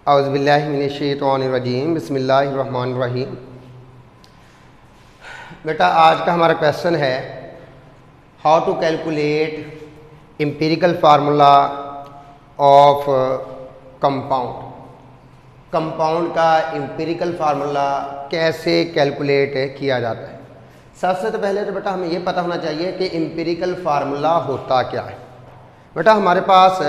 औज़ुबिल्लाहि मिनश्शैतानिर्रजीम बिस्मिल्लाहिर्रहमानिर्रहीम। बेटा आज का हमारा क्वेश्चन है how to calculate empirical formula of compound. Compound का एम्पिरिकल फार्मूला कैसे कैलकुलेट किया जाता है। सबसे तो पहले तो बेटा हमें ये पता होना चाहिए कि एम्पिरिकल फार्मूला होता क्या है। बेटा हमारे पास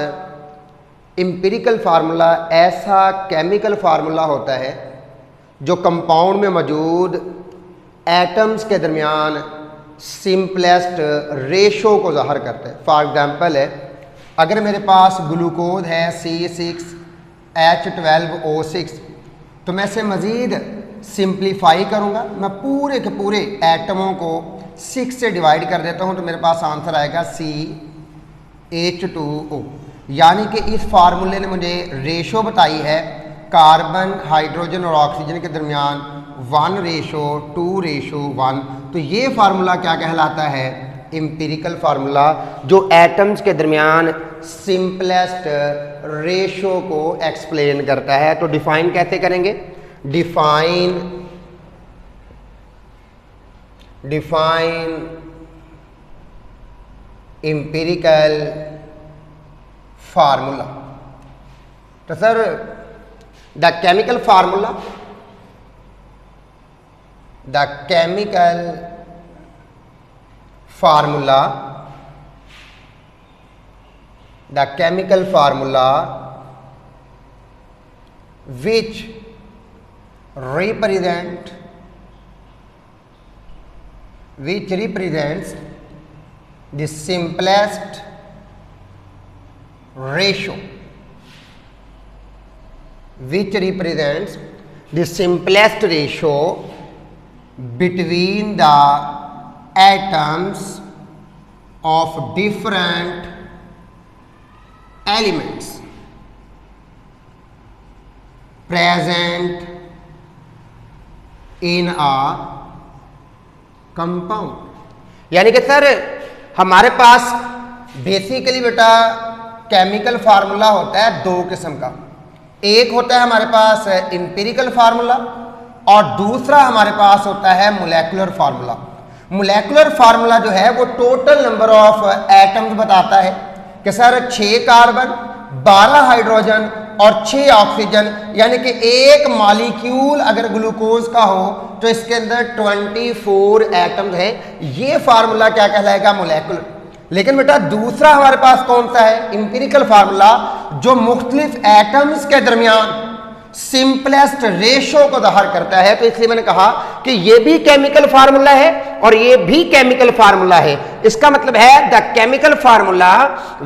एम्पिरिकल फार्मूला ऐसा केमिकल फार्मूला होता है जो कंपाउंड में मौजूद एटम्स के दरमियान सिंपलेस्ट रेशो को ज़ाहिर करता है। फॉर एग्जांपल है, अगर मेरे पास ग्लूकोज है C6H12O6 तो मैं इसे मज़ीद सिंप्लीफाई करूँगा, मैं पूरे के पूरे एटमों को 6 से डिवाइड कर देता हूँ तो मेरे पास आंसर आएगा CH2O। यानी कि इस फार्मूले ने मुझे रेशो बताई है कार्बन, हाइड्रोजन और ऑक्सीजन के दरमियान 1:2:1। तो ये फार्मूला क्या कहलाता है? एम्पिरिकल फार्मूला, जो एटम्स के दरमियान सिंपलेस्ट रेशो को एक्सप्लेन करता है। तो डिफाइन कैसे करेंगे? Define empirical formula. तो sir the chemical formula which represents the simplest ratio, between the atoms of different elements present in a compound। यानी कि सर हमारे पास बेसिकली बेटा केमिकल फार्मूला होता है दो किस्म का। एक होता है हमारे पास एम्पिरिकल फार्मूला और दूसरा हमारे पास होता है मोलेकुलर फार्मूला। मोलेकुलर फार्मूला जो है वो टोटल नंबर ऑफ एटम्स बताता है कि सर 6 कार्बन, 12 हाइड्रोजन और 6 ऑक्सीजन, यानी कि एक मॉलिक्यूल अगर ग्लूकोज का हो तो इसके अंदर 24 एटम्स है। ये फार्मूला क्या कहलाएगा? मोलेकुलर। लेकिन बेटा दूसरा हमारे पास कौन सा है? एम्पिरिकल फार्मूला, जो मुख्तलिफ एटम्स के दरमियान सिंपलेस्ट रेशो को ज़ाहिर करता है। तो इसलिए मैंने कहा कि ये भी केमिकल फार्मूला है और ये भी केमिकल फार्मूला है। इसका मतलब है the chemical formula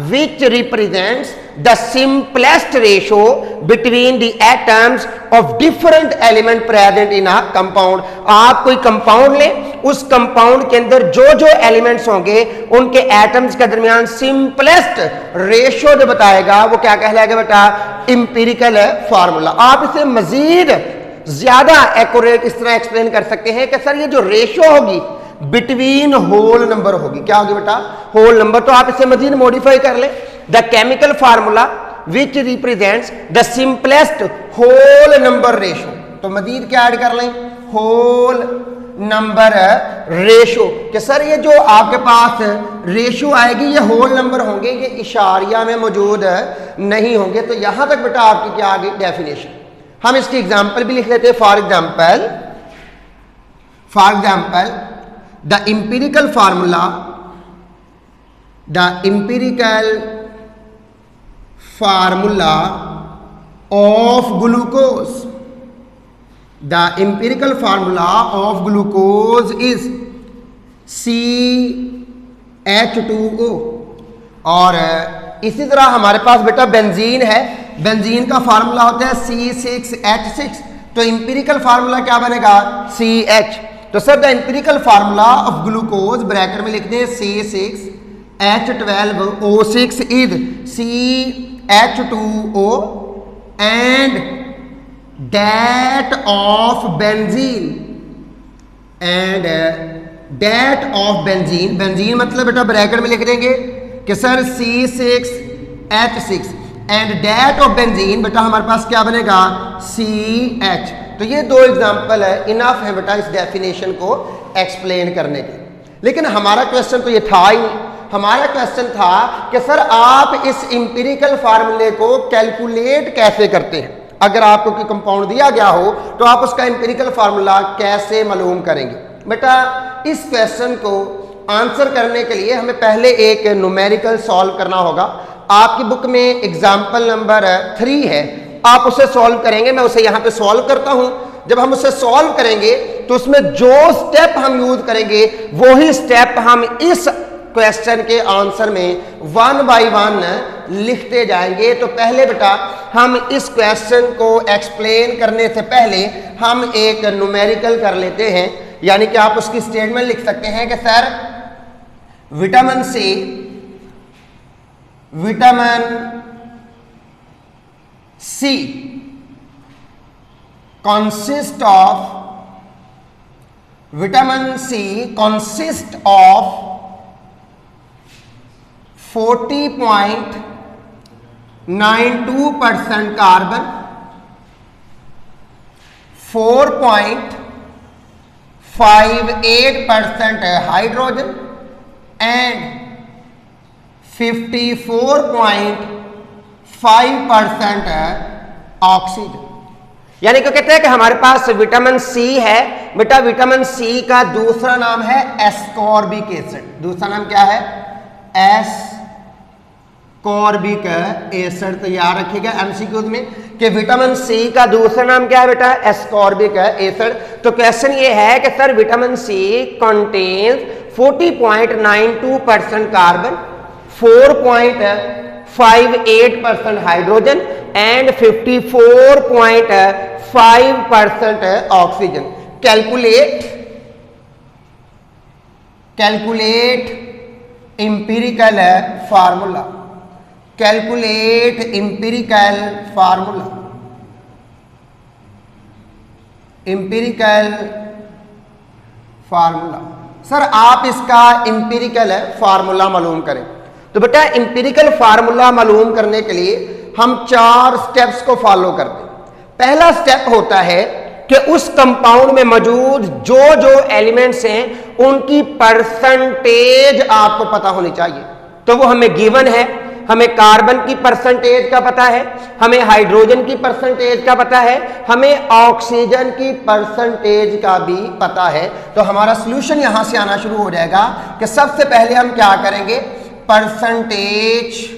which represents the simplest ratio between the atoms of different element present in a compound. आप कोई कंपाउंड लें, उस कंपाउंड के अंदर जो जो एलिमेंट्स होंगे उनके एटम्स के दरमियान सिंपलेस्ट रेशो जो बताएगा वो क्या कहलाएगा बेटा? Empirical formula. आप इसे मजीद ज्यादा एक्यूरेट इस तरह एक्सप्लेन कर सकते हैं कि सर ये जो रेशो होगी बिटवीन होल नंबर होगी। क्या होगी बेटा? Whole number. तो आप इसे मजीद मॉडिफाई कर लें, the chemical formula which represents the simplest whole number ratio. तो मजीद क्या ऐड कर लें? Whole number ratio. कि सर ये जो आपके पास रेशो आएगी ये होल नंबर होंगे, ये इशारिया में मौजूद नहीं होंगे। तो यहां तक बेटा आपकी क्या आ गई? डेफिनेशन। हम इसकी एग्जांपल भी लिख लेते हैं। For example the empirical formula of glucose. The empirical formula of glucose is CH2O। और इसी तरह हमारे पास बेटा बेंजीन है, बेंजीन का फार्मूला होता है C6H6। तो एम्पिरिकल फार्मूला क्या बनेगा? CH। तो sir the empirical formula of glucose bracket में लिखते हैं C6H12O6 इज CH2O and that of benzene benzene मतलब बेटा ब्रैकेट में लिख देंगे कि sir C6H6 and that of benzene बेटा हमारे पास क्या बनेगा CH। तो ये दो एग्जाम्पल है, इनफ है बेटा इस डेफिनेशन को एक्सप्लेन करने के। लेकिन हमारा क्वेश्चन तो ये था ही नहीं। हमारा क्वेश्चन था कि सर आप इस इंपीरिकल फार्मूले को कैलकुलेट कैसे करते हैं। अगर आपको कोई कंपाउंड दिया गया हो तो आप उसका इंपीरिकल फार्मूला कैसे मालूम करेंगे। बेटा इस क्वेश्चन को आंसर करने के लिए हमें पहले एक न्यूमेरिकल सॉल्व करना होगा। आपकी बुक में एग्जाम्पल नंबर 3 है, आप उसे सॉल्व करेंगे। मैं उसे यहाँ पे सॉल्व करता हूँ। जब हम उसे सॉल्व करेंगे तो उसमें जो स्टेप हम यूज करेंगे वही स्टेप हम इस क्वेश्चन के आंसर में 1 बाय 1 लिखते जाएंगे। तो पहले बेटा हम इस क्वेश्चन को एक्सप्लेन करने से पहले हम एक न्यूमेरिकल कर लेते हैं, यानी कि आप उसकी स्टेटमेंट लिख सकते हैं कि sir vitamin C consist of 40.92% carbon, 4.58% hydrogen and 54.5% oxygen. यानी कि कहते हैं कि हमारे पास विटामिन सी है। बेटा विटामिन सी का दूसरा नाम है एस्कॉर्बिक एसिड। दूसरा नाम क्या है? Ascorbic acid. तो याद रखिएगा एमसीक्यूज में कि विटामिन सी का दूसरा नाम क्या है बेटा? Ascorbic acid. तो क्वेश्चन ये है कि sir vitamin C contains 40.92% carbon, 4.58% hydrogen and 54.5% oxygen. Calculate empirical formula. Calculate empirical formula. Empirical formula. Sir आप इसका इंपीरिकल फार्मूला मालूम करें। तो बेटा इंपीरिकल फार्मूला मालूम करने के लिए हम 4 स्टेप्स को फॉलो करते हैं। पहला स्टेप होता है कि उस कंपाउंड में मौजूद जो जो एलिमेंट्स हैं उनकी परसेंटेज आपको पता होनी चाहिए। तो वो हमें गिवन है। हमें कार्बन की परसेंटेज का पता है, हमें हाइड्रोजन की परसेंटेज का पता है, हमें ऑक्सीजन की परसेंटेज का भी पता है। तो हमारा सॉल्यूशन यहां से आना शुरू हो जाएगा कि सबसे पहले हम क्या करेंगे? परसेंटेज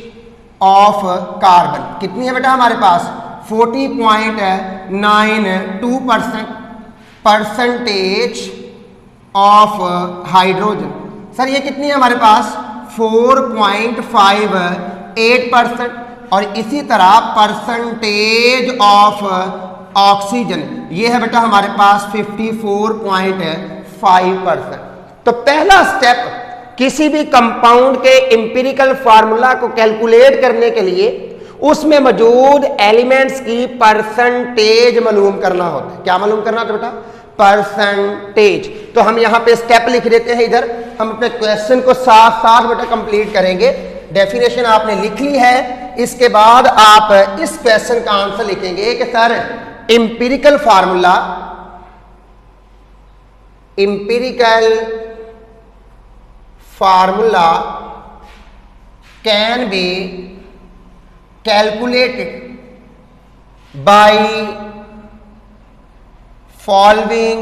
ऑफ कार्बन कितनी है बेटा हमारे पास? 40.92%। परसेंटेज ऑफ हाइड्रोजन सर ये कितनी है हमारे पास? 4.58%। और इसी तरह परसेंटेज ऑफ ऑक्सीजन ये है बेटा हमारे पास 54.5%। तो पहला स्टेप किसी भी कंपाउंड के इंपीरिकल फार्मूला को कैलकुलेट करने के लिए उसमें मौजूद एलिमेंट्स की परसेंटेज मालूम करना होता है। क्या मालूम करना होता है बेटा? परसेंटेज। तो हम यहां पे स्टेप लिख देते हैं। इधर हम अपने क्वेश्चन को साथ साथ बेटा कंप्लीट करेंगे। डेफिनेशन आपने लिख ली है, इसके बाद आप इस क्वेश्चन का आंसर लिखेंगे कि sir empirical formula can B calculated by following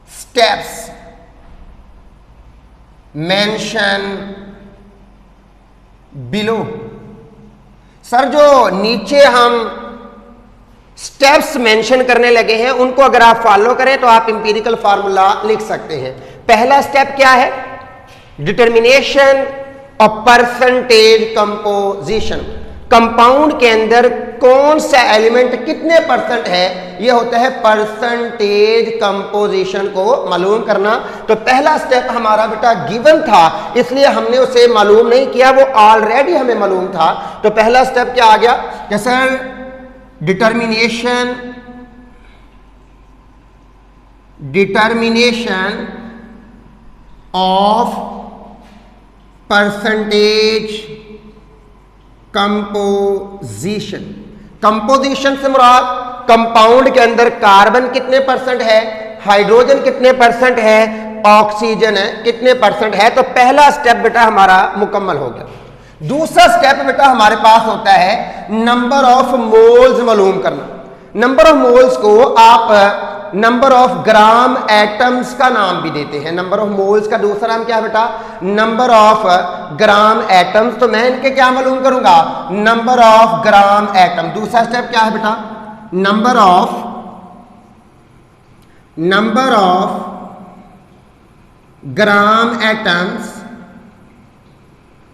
steps mentioned below। Sir जो नीचे हम स्टेप्स मेंशन करने लगे हैं उनको अगर आप फॉलो करें तो आप इंपीरिकल फार्मूला लिख सकते हैं। पहला स्टेप क्या है? Determination of percentage composition. Compound के अंदर कौन सा एलिमेंट कितने परसेंट है यह होता है परसेंटेज कंपोजिशन को मालूम करना। तो पहला स्टेप हमारा बेटा गिवन था इसलिए हमने उसे मालूम नहीं किया, वो ऑलरेडी हमें मालूम था। तो पहला स्टेप क्या आ गया कि sir determination of percentage composition. Composition से मुराद कंपाउंड के अंदर कार्बन कितने परसेंट है, हाइड्रोजन कितने परसेंट है, ऑक्सीजन है कितने परसेंट है। तो पहला स्टेप बेटा हमारा मुकम्मल हो गया। दूसरा स्टेप बेटा हमारे पास होता है नंबर ऑफ मोल्स मालूम करना। नंबर ऑफ मोल्स को आप नंबर ऑफ ग्राम एटम्स का नाम भी देते हैं। नंबर ऑफ मोल्स का दूसरा नाम क्या है बेटा, नंबर ऑफ ग्राम एटम्स। तो मैं इनके क्या मालूम करूंगा, नंबर ऑफ ग्राम एटम। दूसरा स्टेप क्या है बेटा, number of gram atoms,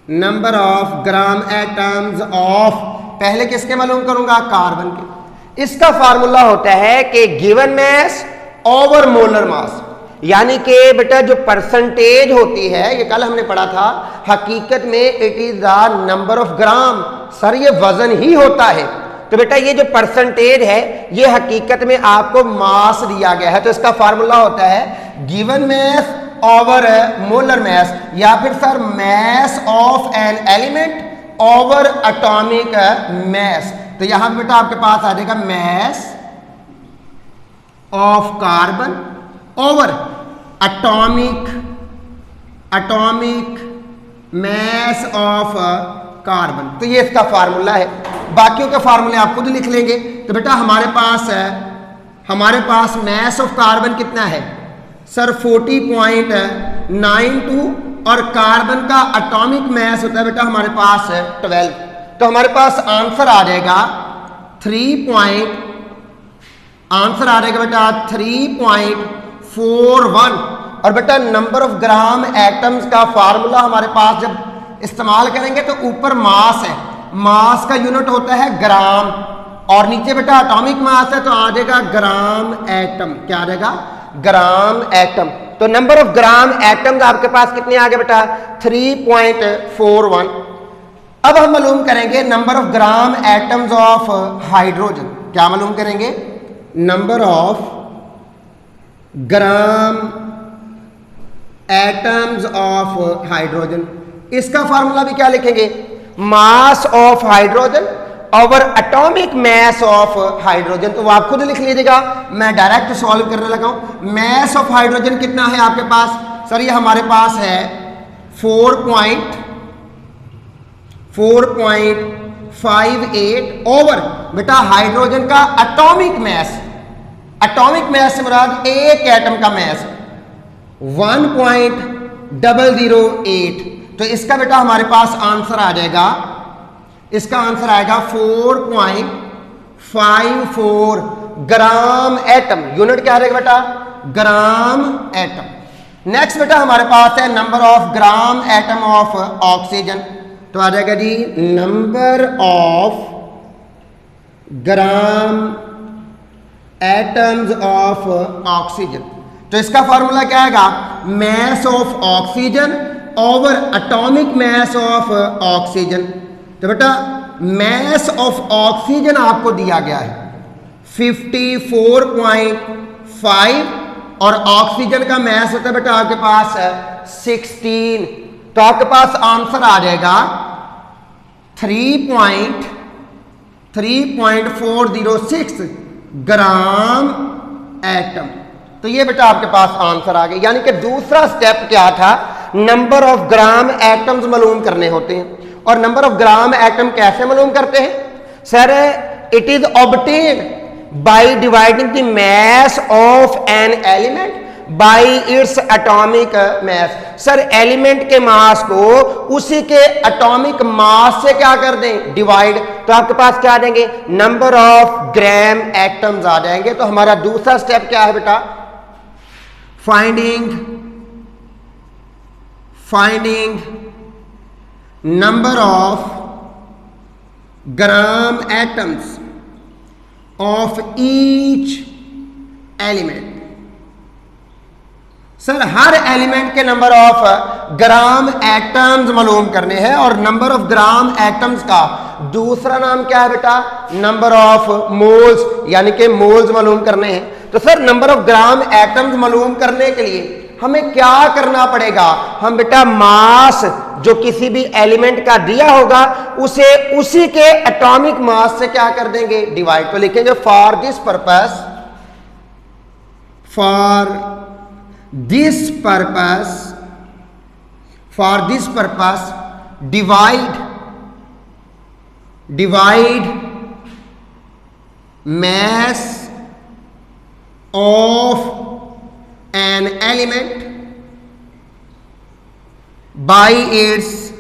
number of gram atoms of, पहले किसके मालूम करूंगा, कार्बन के। इसका फार्मूला होता है कि given mass over molar mass, यानी कि बेटा जो परसेंटेज होती है, ये कल हमने पढ़ा था, हकीकत में it is the number of gram. Sir ये वजन ही होता है। तो बेटा ये जो परसेंटेज है ये हकीकत में आपको मास दिया गया है। तो इसका फार्मूला होता है given mass over molar mass, या फिर sir mass of an element over atomic mass. तो यहां बेटा आपके पास आ जाएगा mass of carbon over atomic mass of carbon. तो ये इसका फार्मूला है। बाकियों के फार्मूले आप खुद लिख लेंगे। तो बेटा हमारे पास मैस ऑफ कार्बन कितना है सर, 40.92, और कार्बन का एटॉमिक मैस होता है बेटा हमारे पास 12। तो हमारे पास आंसर आ जाएगा 3.41। और बेटा नंबर ऑफ ग्राम एटम्स का फार्मूला हमारे पास जब इस्तेमाल करेंगे तो ऊपर मास है, मास का यूनिट होता है ग्राम, और नीचे बेटा एटॉमिक मास है तो आ जाएगा ग्राम एटम। क्या आ जाएगा, ग्राम एटम। तो नंबर ऑफ ग्राम एटम्स आपके पास कितने आ गए बेटा, 3.41। अब हम मालूम करेंगे number of gram atoms of hydrogen. क्या मालूम करेंगे, number of gram atoms of hydrogen. इसका फार्मूला भी क्या लिखेंगे, mass of hydrogen over atomic mass of hydrogen. तो वो आप खुद लिख लीजिएगा, मैं डायरेक्ट सॉल्व करने लगा हूं। मैस ऑफ हाइड्रोजन कितना है आपके पास, सर ये हमारे पास है 4.58 ओवर बेटा हाइड्रोजन का एटॉमिक मैस। एटॉमिक मैस से मुराद एक एटम का मैस 1.008। तो इसका बेटा हमारे पास आंसर आ जाएगा, इसका आंसर आएगा 4.54 ग्राम एटम। यूनिट क्या रहेगा बेटा, ग्राम एटम। नेक्स्ट बेटा हमारे पास है number of gram atom of oxygen. तो आ जाएगा जी number of gram atoms of oxygen. तो इसका फॉर्मूला क्या आएगा, mass of oxygen over atomic mass of oxygen. तो बेटा मैस ऑफ ऑक्सीजन आपको दिया गया है 54.5, और ऑक्सीजन का मैस होता है बेटा आपके पास 16। तो आपके पास आंसर आ जाएगा 3.406 ग्राम एटम। तो ये बेटा आपके पास आंसर आ गया। यानी कि दूसरा स्टेप क्या था, नंबर ऑफ ग्राम एटम्स मालूम करने होते हैं। और नंबर ऑफ ग्राम एटम कैसे मालूम करते हैं sir, it is obtained by dividing the mess of an element by its atomic mass. Sir element के मास को उसी के एटॉमिक मास से क्या कर दें, डिवाइड। तो आपके पास क्या आ जाएंगे, नंबर ऑफ ग्राम एटम्स आ जाएंगे। तो हमारा दूसरा स्टेप क्या है बेटा, finding number of gram atoms of each element. Sir her element के नंबर ऑफ ग्राम एटम्स मालूम करने हैं, और नंबर ऑफ ग्राम एटम्स का दूसरा नाम क्या है बेटा, नंबर ऑफ मोल्स, यानी कि मोल्स मालूम करने हैं। तो sir number of gram atoms मालूम करने के लिए हमें क्या करना पड़ेगा, हम बेटा मास जो किसी भी एलिमेंट का दिया होगा उसे उसी के एटॉमिक मास से क्या कर देंगे, डिवाइड। तो लिखेंगे for this purpose divide mass of an element by its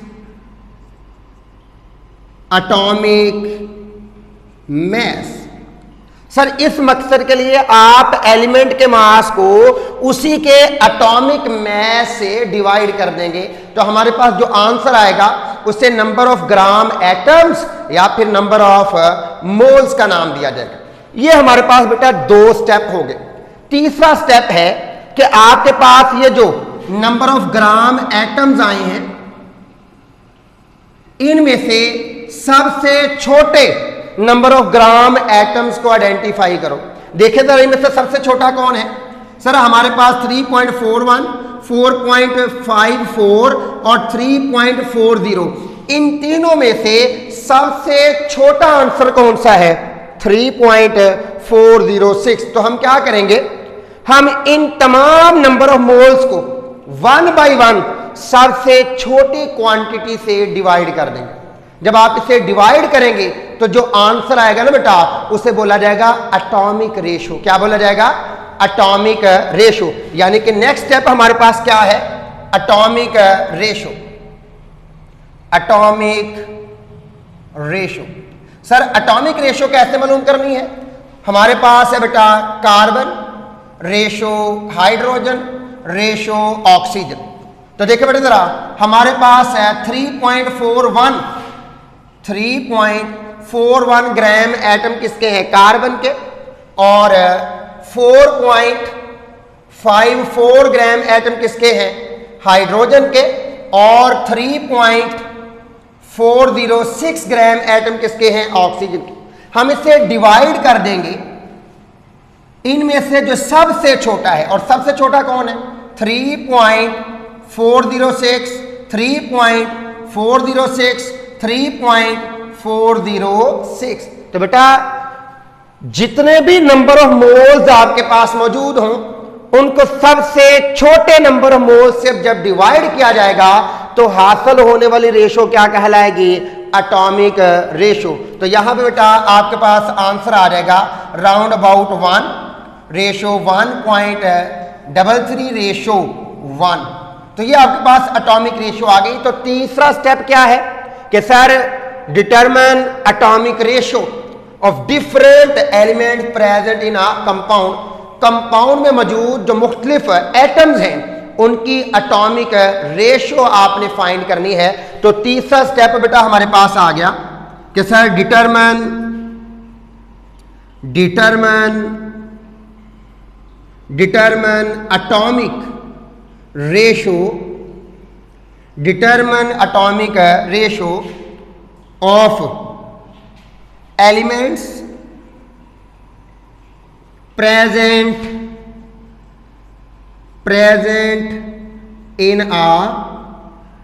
atomic mass। Sir इस मकसद के लिए आप एलिमेंट के मास को उसी के एटॉमिक मास से डिवाइड कर देंगे, तो हमारे पास जो आंसर आएगा उससे नंबर ऑफ ग्राम एटम्स या फिर नंबर ऑफ मोल्स का नाम दिया जाएगा। ये हमारे पास बेटा 2 स्टेप हो गए। तीसरा स्टेप है कि आपके पास ये जो नंबर ऑफ ग्राम एटम्स आए हैं इनमें से सबसे छोटे नंबर ऑफ ग्राम एटम्स को आइडेंटिफाई करो। देखिए जरा इनमें से सबसे छोटा कौन है। सर हमारे पास 3.41, 4.54 और 3.40, इन तीनों में से सबसे छोटा आंसर कौन सा है, 3.406। तो हम क्या करेंगे, हम इन तमाम नंबर ऑफ मोल्स को 1 बाय 1 सबसे छोटी क्वांटिटी से डिवाइड कर देंगे। जब आप इसे डिवाइड करेंगे तो जो आंसर आएगा ना बेटा उसे बोला जाएगा एटॉमिक रेशो। क्या बोला जाएगा, एटॉमिक रेशो। यानी कि नेक्स्ट स्टेप हमारे पास क्या है, atomic ratio. Atomic ratio. Sir atomic ratio कैसे मालूम करनी है, हमारे पास है बेटा carbon ratio hydrogen ratio oxygen. तो देखिए बेटा जरा हमारे पास है 3.41 ग्राम एटम किसके हैं, कार्बन के, और 4.54 ग्राम एटम किसके हैं, हाइड्रोजन के, और 3.406 ग्राम एटम किसके हैं, ऑक्सीजन के। हम इसे डिवाइड कर देंगे, इनमें से जो सबसे छोटा है, और सबसे छोटा कौन है, 3.406, 3.406, 3.406। तो बेटा जितने भी नंबर ऑफ मोल्स आपके पास मौजूद हों उनको सबसे छोटे नंबर ऑफ मोल्स से जब डिवाइड किया जाएगा तो हासिल होने वाली रेशो क्या कहलाएगी, एटॉमिक रेशो। तो यहां पे बेटा आपके पास आंसर आ जाएगा राउंड अबाउट 1 रेशो 1.33 रेशो 1। तो ये आपके पास एटॉमिक रेशो आ गई। तो तीसरा स्टेप क्या है कि sir determine atomic ratio of different element present in a compound. Compound में मौजूद जो मुख्तलिफ एटम्स हैं उनकी एटॉमिक रेशो आपने फाइंड करनी है। तो तीसरा स्टेप बेटा हमारे पास आ गया कि sir determine atomic ratio of elements present in a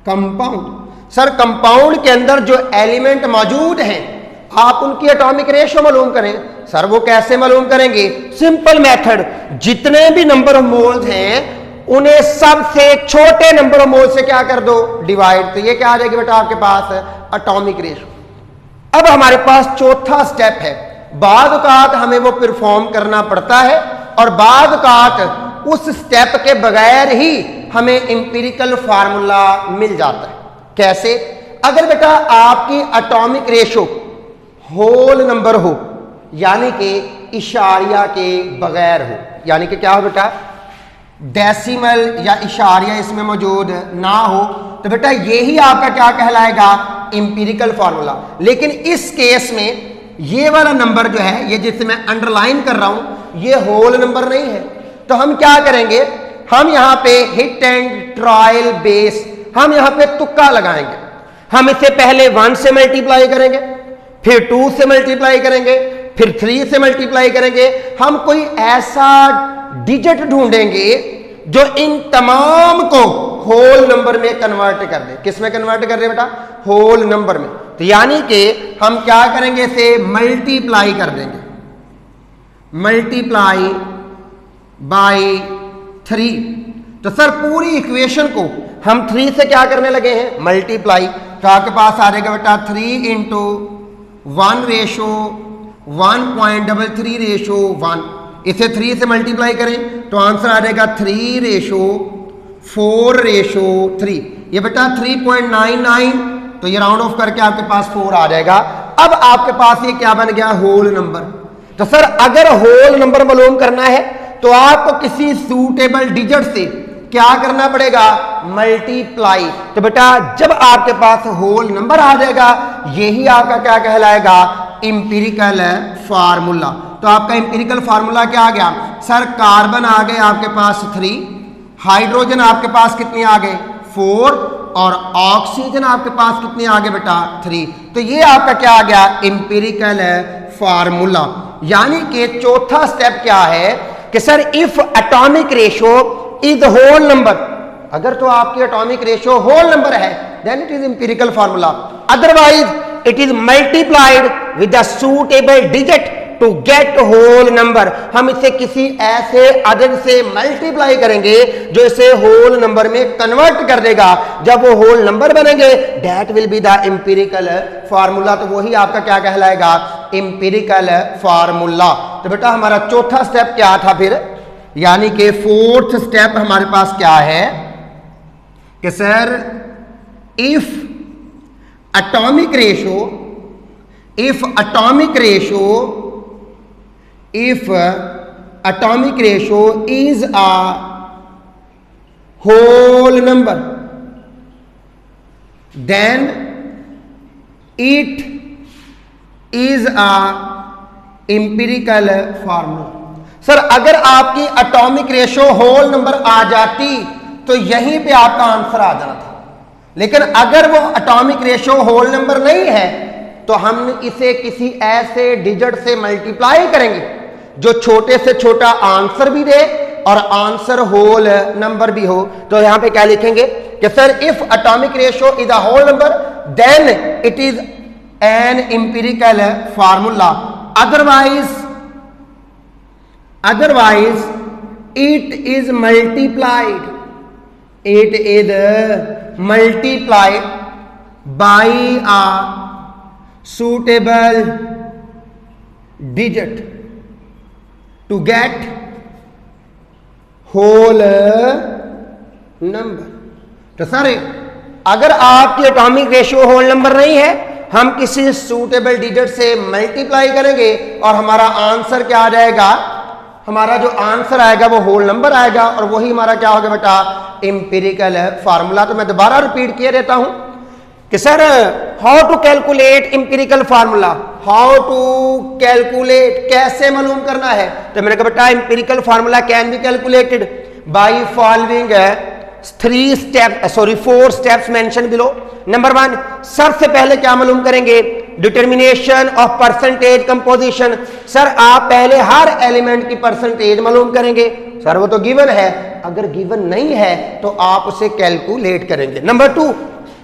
compound. Sir compound के अंदर जो एलिमेंट मौजूद हैं आप उनकी एटॉमिक रेशो मालूम करें। सर वो कैसे मालूम करेंगे, सिंपल मेथड, जितने भी नंबर ऑफ मोल्स हैं उन्हें सबसे छोटे नंबर ऑफ मोल्स से क्या कर दो, डिवाइड। तो ये क्या आ जाएगी बेटा आपके पास एटॉमिक रेशो। अब हमारे पास चौथा स्टेप है, बाद औकात हमें वो परफॉर्म करना पड़ता है और बाद औकात उस स्टेप के बगैर ही हमें इंपीरिकल फार्मूला मिल जाता है। कैसे, अगर बेटा आपकी एटॉमिक रेशो होल नंबर हो यानी कि इशारिया के बगैर हो, यानी कि क्या हो बेटा, डेसिमल या इशारिया इसमें मौजूद ना हो, तो बेटा यही आपका क्या कहलाएगा, इंपीरिकल फार्मूला। लेकिन इस केस में ये वाला नंबर जो है, ये जिसे मैं अंडरलाइन कर रहा हूं, ये होल नंबर नहीं है। तो हम क्या करेंगे, हम यहां पे हिट एंड ट्रायल बेस, हम यहां पे तुक्का लगाएंगे। हम इसे पहले 1 से मल्टीप्लाई करेंगे, फिर 2 से मल्टीप्लाई करेंगे, फिर 3 से मल्टीप्लाई करेंगे। हम कोई ऐसा डिजिट ढूंढेंगे जो इन तमाम को होल नंबर में कन्वर्ट कर दे। किस में कन्वर्ट कर दे बेटा? होल नंबर में। तो यानी कि हम क्या करेंगे, इसे मल्टीप्लाई कर देंगे, मल्टीप्लाई बाय 3। तो सर पूरी इक्वेशन को हम 3 से क्या करने लगे हैं? मल्टीप्लाई। तो आपके पास आ जाएगा बेटा 3 इंटू 1 रेशो 1.33 रेशो 1। इसे 3 से मल्टीप्लाई करें तो आंसर आ जाएगा 3 रेशो 4 रेशो 3। ये बेटा 3.99, तो ये राउंड ऑफ करके आपके पास 4 आ जाएगा। अब आपके पास ये क्या बन गया? Whole number. तो सर अगर होल नंबर मालूम करना है तो आपको किसी सूटेबल डिजिट से क्या करना पड़ेगा? मल्टीप्लाई। तो बेटा जब आपके पास होल नंबर आ जाएगा, यही आपका क्या कहलाएगा? Empirical formula. तो आपका इंपीरिकल फार्मूला क्या आ गया? सर कार्बन आ गए आपके पास 3, हाइड्रोजन आपके पास कितने आ गए? 4, और ऑक्सीजन आपके पास कितने आ गए बेटा? 3। तो ये आपका क्या आ गया? Empirical formula. यानी कि चौथा स्टेप क्या है कि sir if atomic ratio is whole number, अगर तो आपकी एटॉमिक रेशो होल नंबर है then it is empirical formula, otherwise it is multiplied with the suitable digit to get whole number. हम इसे किसी ऐसे अदद से मल्टीप्लाई करेंगे जो इसे होल नंबर में कन्वर्ट कर देगा। जब वो होल नंबर बनेंगे that will be the empirical formula. तो वही आपका क्या कहलाएगा? Empirical formula. तो बेटा हमारा चौथा स्टेप क्या था फिर? यानी कि फोर्थ स्टेप हमारे पास क्या है कि sir if atomic ratio is a whole number then it is a empirical formula। Sir अगर आपकी एटॉमिक रेशो होल नंबर आ जाती तो यहीं पे आपका आंसर आ जाना था, लेकिन अगर वो एटॉमिक रेशो होल नंबर नहीं है तो हम इसे किसी ऐसे डिजिट से मल्टीप्लाई करेंगे जो छोटे से छोटा आंसर भी दे और आंसर होल नंबर भी हो। तो यहां पे क्या लिखेंगे कि sir if atomic ratio is a whole number then it is an empirical formula, otherwise it is multiplied by a suitable digit to get whole number। तो सर अगर आपकी एटॉमिक रेशियो होल नंबर नहीं है, हम किसी suitable digit से multiply करेंगे और हमारा आंसर क्या आ जाएगा? हमारा जो आंसर आएगा वो होल नंबर आएगा और वही हमारा क्या होगा बेटा? Empirical formula. तो मैं दोबारा रिपीट किए रहता हूं कि sir how to calculate empirical formula, how to calculate, कैसे मालूम करना है? तो मैंने कहा बेटा empirical formula can be calculated by following 4 steps mention below. Number 1, सबसे पहले क्या मालूम करेंगे? Determination of percentage composition. Sir आप पहले हर एलिमेंट की परसेंटेज मालूम करेंगे। सर वो तो गिवन है, अगर गिवन नहीं है तो आप उसे कैलकुलेट करेंगे। नंबर 2,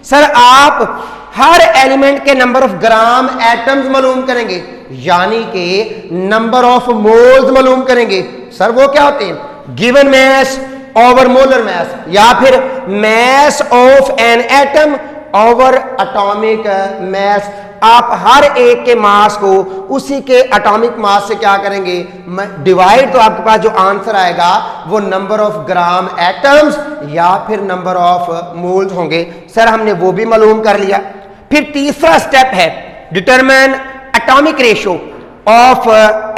सर आप हर एलिमेंट के नंबर ऑफ ग्राम एटम्स मालूम करेंगे, यानी कि नंबर ऑफ मोल्स मालूम करेंगे। सर वो क्या होते हैं? Given mass over molar mass, या फिर mass of an atom over atomic mass. आप हर एक के मास को उसी के एटॉमिक मास से क्या करेंगे? डिवाइड। तो आपके पास जो आंसर आएगा वो नंबर ऑफ ग्राम एटम्स या फिर नंबर ऑफ मोल्स होंगे। सर हमने वो भी मालूम कर लिया। फिर तीसरा स्टेप है determine atomic ratio of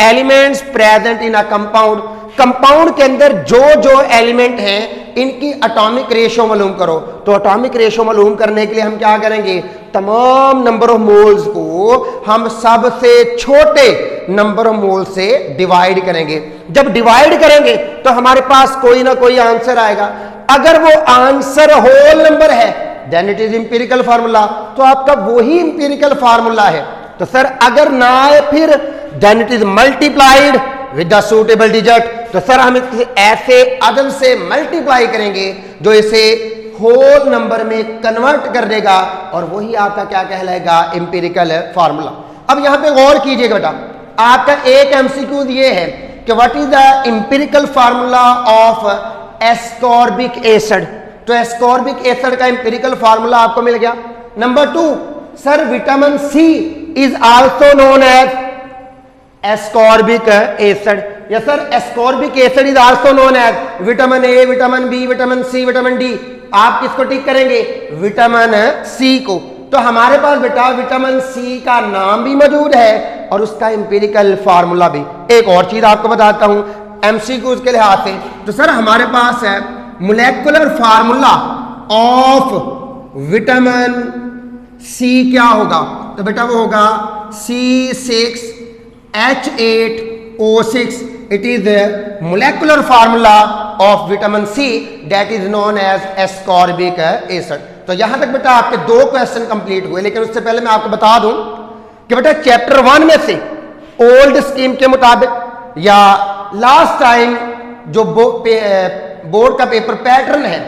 elements present in a compound. Compound के अंदर जो एलिमेंट हैं इनकी एटॉमिक रेशियो मालूम करो। तो एटॉमिक रेशियो मालूम करने के लिए हम क्या करेंगे? तमाम नंबर ऑफ मोल्स को हम सबसे छोटे नंबर ऑफ मोल से डिवाइड करेंगे। जब डिवाइड करेंगे तो हमारे पास कोई ना कोई आंसर आएगा। अगर वो आंसर होल नंबर है then it is empirical formula. तो आपका वही इंपीरिकल फार्मूला है। तो सर अगर ना आए फिर then it is multiplied with the suitable digit, तो सर हम इसे ऐसे अदद से मल्टीप्लाई करेंगे जो इसे होल नंबर में कन्वर्ट कर देगा और वही आपका क्या कहलाएगा, एम्पिरिकल फार्मूला। अब यहां पे गौर कीजिएगा बेटा, आपका एक एमसीक्यू ये है कि what is the empirical formula of ascorbic acid. तो एस्कॉर्बिक एसिड का एम्पिरिकल फार्मूला आपको मिल गया। Number 2, sir vitamin C is also known as ascorbic acid. Yes sir, ascorbic acid is also known as vitamin A, vitamin B, vitamin C, vitamin D. आप किसको टिक करेंगे, vitamin C को। तो हमारे पास बेटा विटामिन सी का नाम भी मौजूद है और उसका एम्पिरिकल फार्मूला भी। एक और चीज आपको बताता हूं एमसीक्यूज के लिहाज से, तो सर हमारे पास है molecular formula of vitamin C क्या होगा, तो बेटा वो होगा C6H8O6। It is molecular formula of vitamin C that is known as ascorbic acid. तो यहां तक बेटा आपके 2 क्वेश्चन कंप्लीट हुए, लेकिन उससे पहले मैं आपको बता दूं कि बेटा चैप्टर 1 में से ओल्ड स्कीम के मुताबिक या लास्ट टाइम जो बोर्ड का पेपर पैटर्न है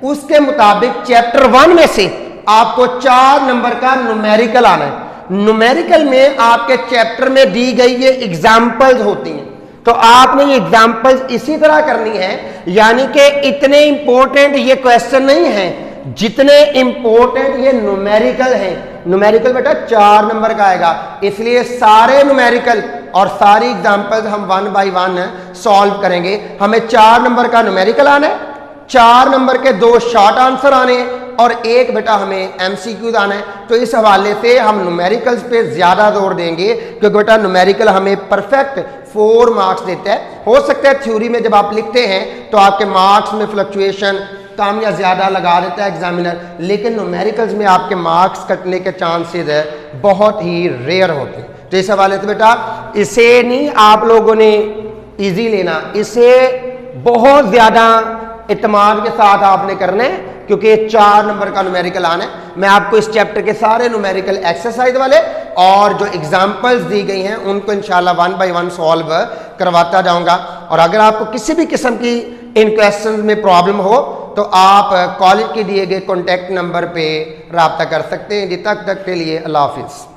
उसके मुताबिक चैप्टर 1 में से आपको 4 नंबर का न्यूमेरिकल आना है। न्यूमेरिकल में आपके चैप्टर में दी गई ये एग्जाम्पल्स होती हैं, तो आपने ये एग्जाम्पल्स इसी तरह करनी है, यानी कि इतने इंपॉर्टेंट ये क्वेश्चन नहीं है जितने इंपॉर्टेंट ये न्यूमेरिकल है। न्यूमेरिकल बेटा 4 नंबर का आएगा, इसलिए सारे न्यूमेरिकल और सारी एग्जाम्पल्स हम 1 बाय 1 सॉल्व करेंगे। हमें 4 नंबर का न्यूमेरिकल आना है, 4 नंबर के 2 शॉर्ट आंसर आने हैं और 1 बेटा हमें एमसीक्यूज आना है। तो इस हवाले से हम न्यूमेरिकल्स पे ज्यादा जोर देंगे क्योंकि बेटा न्यूमेरिकल हमें परफेक्ट 4 मार्क्स देता है। हो सकता है थ्योरी में जब आप लिखते हैं तो आपके मार्क्स में फ्लक्चुएशन कम या ज्यादा लगा देता है एग्जामिनर, लेकिन न्यूमेरिकल्स में आपके मार्क्स कटने के चांसेस है बहुत ही रेयर होते हैं। तो इस हवाले से बेटा इसे नहीं आप लोगों ने इजी लेना, इसे बहुत ज्यादा इत्मीनान के साथ आपने करना है क्योंकि 4 नंबर का न्यूमेरिकल आना है। मैं आपको इस चैप्टर के सारे न्यूमेरिकल एक्सरसाइज वाले और जो एग्जाम्पल्स दी गई हैं उनको इंशाल्लाह 1 बाय 1 सॉल्व करवाता जाऊंगा। और अगर आपको किसी भी किस्म की इन क्वेश्चंस में प्रॉब्लम हो तो आप कॉलेज के दिए गए कॉन्टैक्ट नंबर पे रब्ता कर सकते हैं। जी तक के लिए अल्लाह हाफिज़।